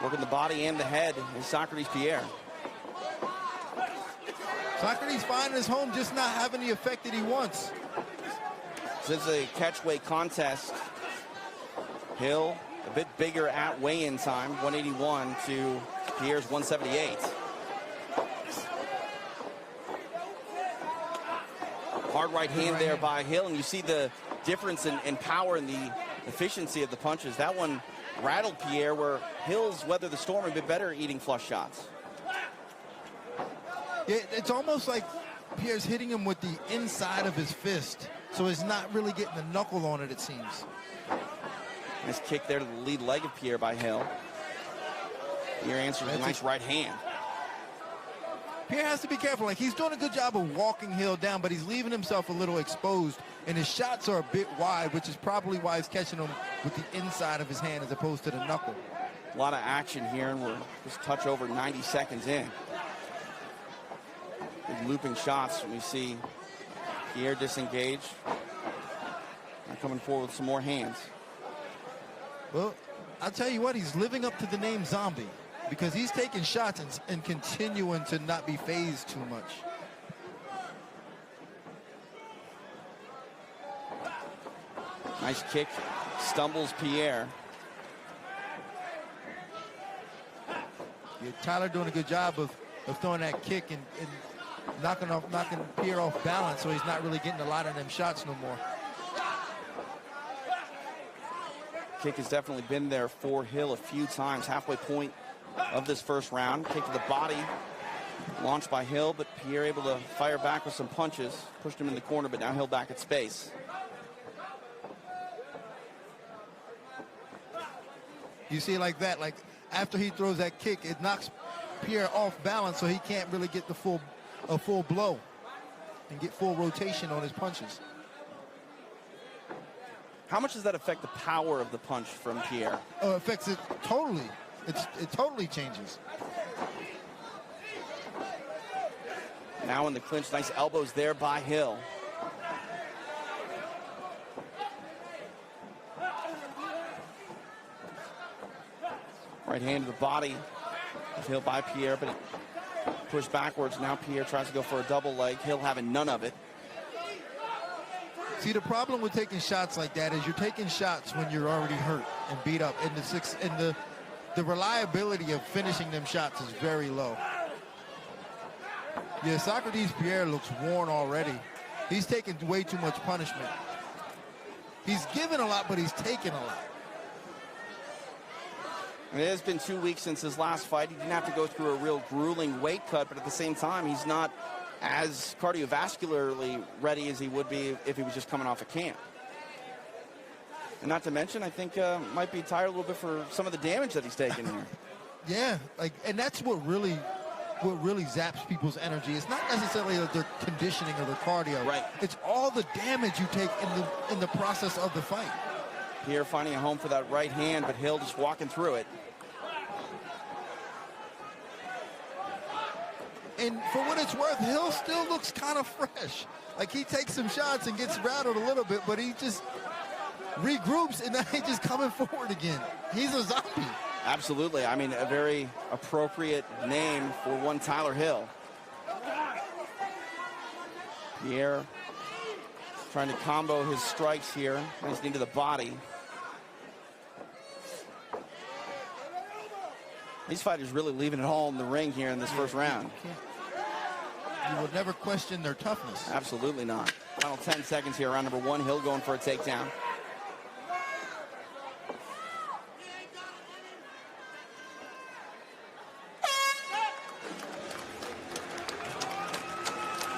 Working the body and the head is Socrates Pierre. Socrates finding his home, just not having the effect that he wants. This is a catchweight contest. Hill a bit bigger at weigh-in time, 181 to Pierre's 178. Hard right hand there by Hill, and you see the difference in power and the efficiency of the punches. That one rattled Pierre, where Hill's weathered the storm a bit better eating flush shots. It's almost like Pierre's hitting him with the inside of his fist, so he's not really getting the knuckle on it, it seems. Nice kick there to the lead leg of Pierre by Hill. Pierre answers with a nice right hand. Pierre has to be careful. Like, he's doing a good job of walking Hill down, but he's leaving himself a little exposed, and his shots are a bit wide, which is probably why he's catching them with the inside of his hand as opposed to the knuckle. A lot of action here, and we're just touch over 90 seconds in. Big looping shots, and we see Pierre disengage. Now coming forward with some more hands. Well, I'll tell you what, he's living up to the name Zombie, because he's taking shots and continuing to not be phased too much. Nice kick, stumbles Pierre. Yeah, Tyler doing a good job of throwing that kick and knocking Pierre off balance, so he's not really getting a lot of them shots no more. Kick has definitely been there for Hill a few times. Halfway point of this first round. Kick to the body, launched by Hill, but Pierre able to fire back with some punches. Pushed him in the corner, but now Hill back at space. You see, like that, like after he throws that kick, it knocks Pierre off balance, so he can't really get a full blow and get full rotation on his punches. How much does that affect the power of the punch from Pierre? Affects it totally. It totally changes. Now in the clinch, nice elbows there by Hill. Right hand to the body of Hill by Pierre, but it pushed backwards. Now Pierre tries to go for a double leg. Hill having none of it. See, the problem with taking shots like that is you're taking shots when you're already hurt and beat up. And the reliability of finishing them shots is very low. Yeah, Socrates Pierre looks worn already. He's taking way too much punishment. He's given a lot, but he's taken a lot. It has been 2 weeks since his last fight. He didn't have to go through a real grueling weight cut, but at the same time, he's not as cardiovascularly ready as he would be if he was just coming off a camp. And not to mention, I think might be tired a little bit for some of the damage that he's taken here. Yeah, and that's what really zaps people's energy. It's not necessarily their conditioning or their cardio. Right. It's all the damage you take in the process of the fight. Pierre finding a home for that right hand, but Hill just walking through it. And for what it's worth, Hill still looks kind of fresh. Like, he takes some shots and gets rattled a little bit, but he just regroups, and then he's just coming forward again. He's a zombie. Absolutely. I mean, a very appropriate name for one Tyler Hill. Pierre trying to combo his strikes here. Nice knee to the body. These fighters really leaving it all in the ring here in this first round. You would never question their toughness. Absolutely not. Final 10 seconds here, round number one. Hill going for a takedown.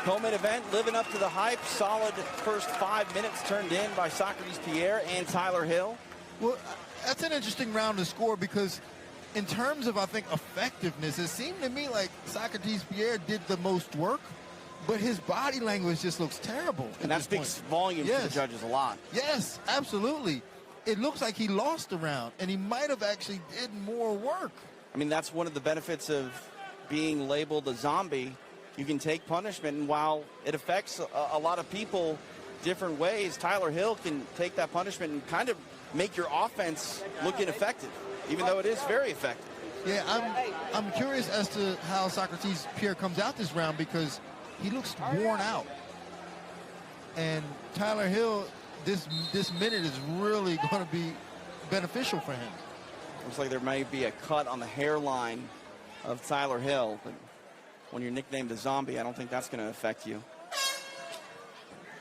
Co-main event, living up to the hype. Solid first 5 minutes turned in by Socrates Pierre and Tyler Hill. Well, that's an interesting round to score because in terms of, I think, effectiveness, it seemed to me like Socrates Pierre did the most work, but his body language just looks terrible. And that speaks volumes to the judges a lot. Yes, absolutely. It looks like he lost the round, and he might have actually did more work. I mean, that's one of the benefits of being labeled a zombie. You can take punishment, and while it affects a lot of people different ways, Tyler Hill can take that punishment and kind of make your offense look ineffective, even though it is very effective. Yeah, I'm curious as to how Socrates Pierre comes out this round because he looks worn out. And Tyler Hill, this minute is really going to be beneficial for him. Looks like there may be a cut on the hairline of Tyler Hill, but when you're nicknamed the Zombie, I don't think that's going to affect you.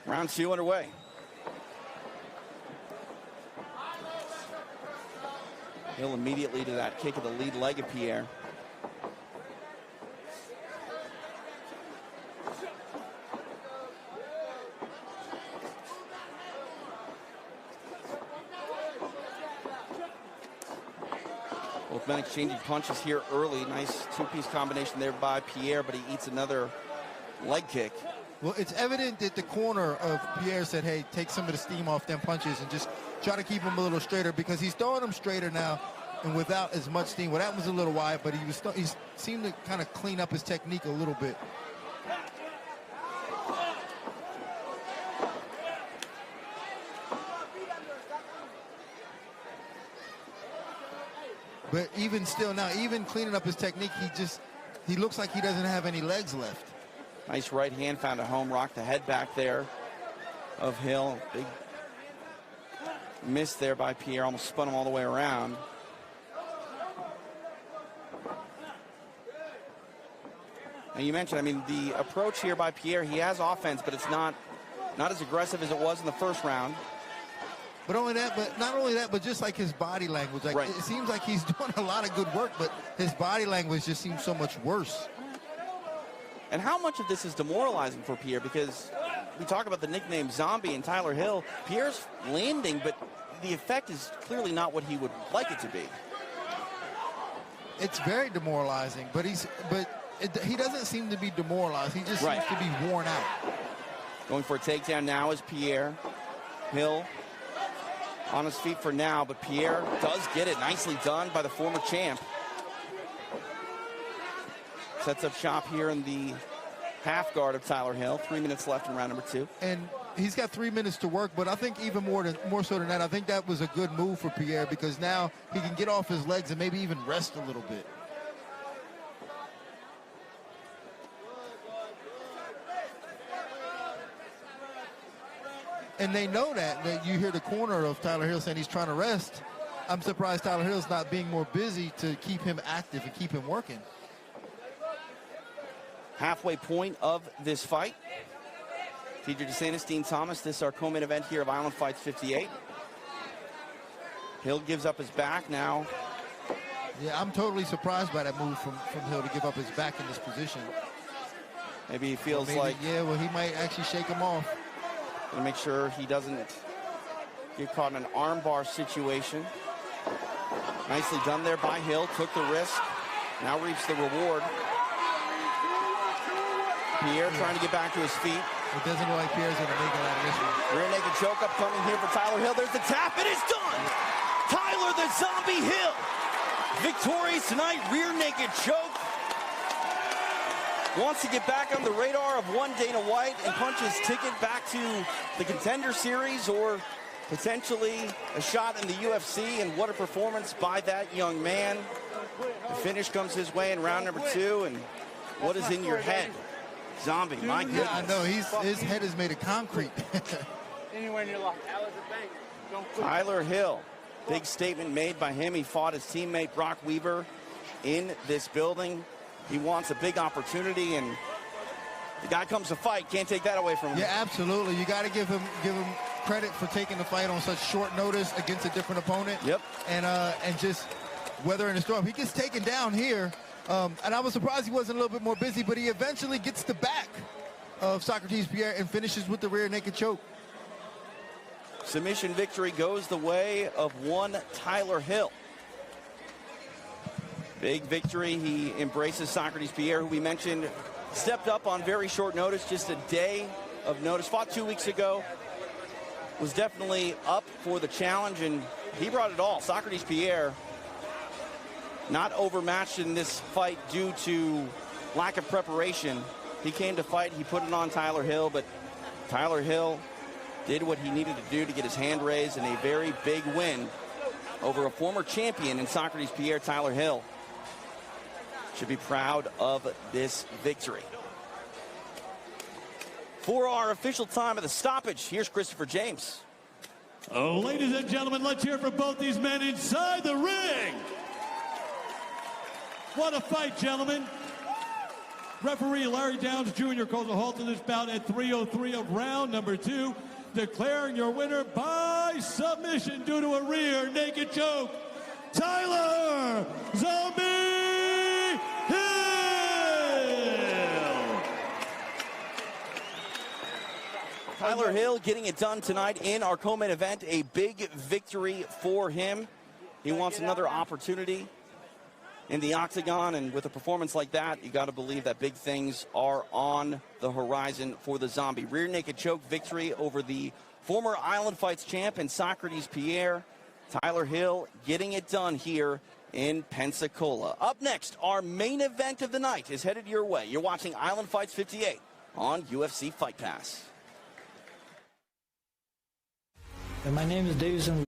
Round 2 underway. Hill immediately to that kick of the lead leg of Pierre. Both men exchanging punches here early. Nice two-piece combination there by Pierre, but he eats another leg kick. Well, it's evident that the corner of Pierre said, hey, take some of the steam off them punches and just try to keep him a little straighter, because he's throwing them straighter now and without as much steam. Well, that was a little wide, but he seemed to kind of clean up his technique a little bit. But even still now, even cleaning up his technique, he looks like he doesn't have any legs left. Nice right hand, found a home, rocked the head back there of Hill. Big miss there by Pierre, almost spun him all the way around. And you mentioned, I mean, the approach here by Pierre, he has offense, but it's not as aggressive as it was in the first round. But not only that, but just like his body language. Like, right. It seems like he's doing a lot of good work, but his body language just seems so much worse. And how much of this is demoralizing for Pierre? Because we talk about the nickname Zombie and Tyler Hill. Pierre's landing, but the effect is clearly not what he would like it to be. It's very demoralizing, but he doesn't seem to be demoralized. He just seems to be worn out. Going for a takedown now is Pierre. Hill on his feet for now, but Pierre does get it. Nicely done by the former champ. Sets up shop here in the half guard of Tyler Hill. 3 minutes left in round number 2. And he's got 3 minutes to work, but I think even more so than that, I think that was a good move for Pierre, because now he can get off his legs and maybe even rest a little bit. And they know that you hear the corner of Tyler Hill saying he's trying to rest. I'm surprised Tyler Hill's not being more busy to keep him active and keep him working. Halfway point of this fight. Deidre DeSantis, Dean Thomas. This is our co-main event here of Island Fights 58. Hill gives up his back now. Yeah, I'm totally surprised by that move from Hill to give up his back in this position. Maybe he feels like... Yeah, well, he might actually shake him off. To make sure he doesn't get caught in an armbar situation. Nicely done there by Hill. Took the risk. Now reaps the reward. Pierre trying to get back to his feet. It doesn't look like Pierre's going to make it out of this one. Rear naked choke up coming here for Tyler Hill. There's the tap. It is done. Tyler the Zombie Hill. Victorious tonight. Rear naked choke. Wants to get back on the radar of one Dana White and punch his ticket back to the Contender Series, or potentially a shot in the UFC. And what a performance by that young man. The finish comes his way in round number 2. And what is in your head? Zombie, my goodness. Yeah, I know. His head is made of concrete. Anywhere near lock. Tyler Hill. Big statement made by him. He fought his teammate Brock Weaver in this building. He wants a big opportunity, and the guy comes to fight. Can't take that away from him. Yeah, absolutely. You got to give him credit for taking the fight on such short notice against a different opponent. Yep. And just weathering the storm. He gets taken down here, and I was surprised he wasn't a little bit more busy, but he eventually gets the back of Socrates Pierre and finishes with the rear naked choke. Submission victory goes the way of one Tyler Hill. Big victory. He embraces Socrates Pierre, who we mentioned stepped up on very short notice, just a day of notice. Fought 2 weeks ago. Was definitely up for the challenge, and he brought it all. Socrates Pierre not overmatched in this fight due to lack of preparation. He came to fight. He put it on Tyler Hill, but Tyler Hill did what he needed to do to get his hand raised in a very big win over a former champion in Socrates Pierre, Tyler Hill. should be proud of this victory. For our official time of the stoppage, here's Christopher James. Oh, ladies and gentlemen, let's hear for both these men inside the ring. What a fight, gentlemen. Referee Larry Downs Jr. calls a halt to this bout at 3:03 of round number 2, declaring your winner by submission due to a rear naked choke, Tyler Zombie Hill. Tyler Hill getting it done tonight in our co-main event. A big victory for him. He wants another opportunity in the octagon, and with a performance like that, you got to believe that big things are on the horizon for the Zombie. Rear naked choke victory over the former Island Fights champ and Socrates Pierre. Tyler Hill getting it done here in Pensacola. Up next, our main event of the night is headed your way. You're watching Island Fights 58 on UFC Fight Pass. My name is Davison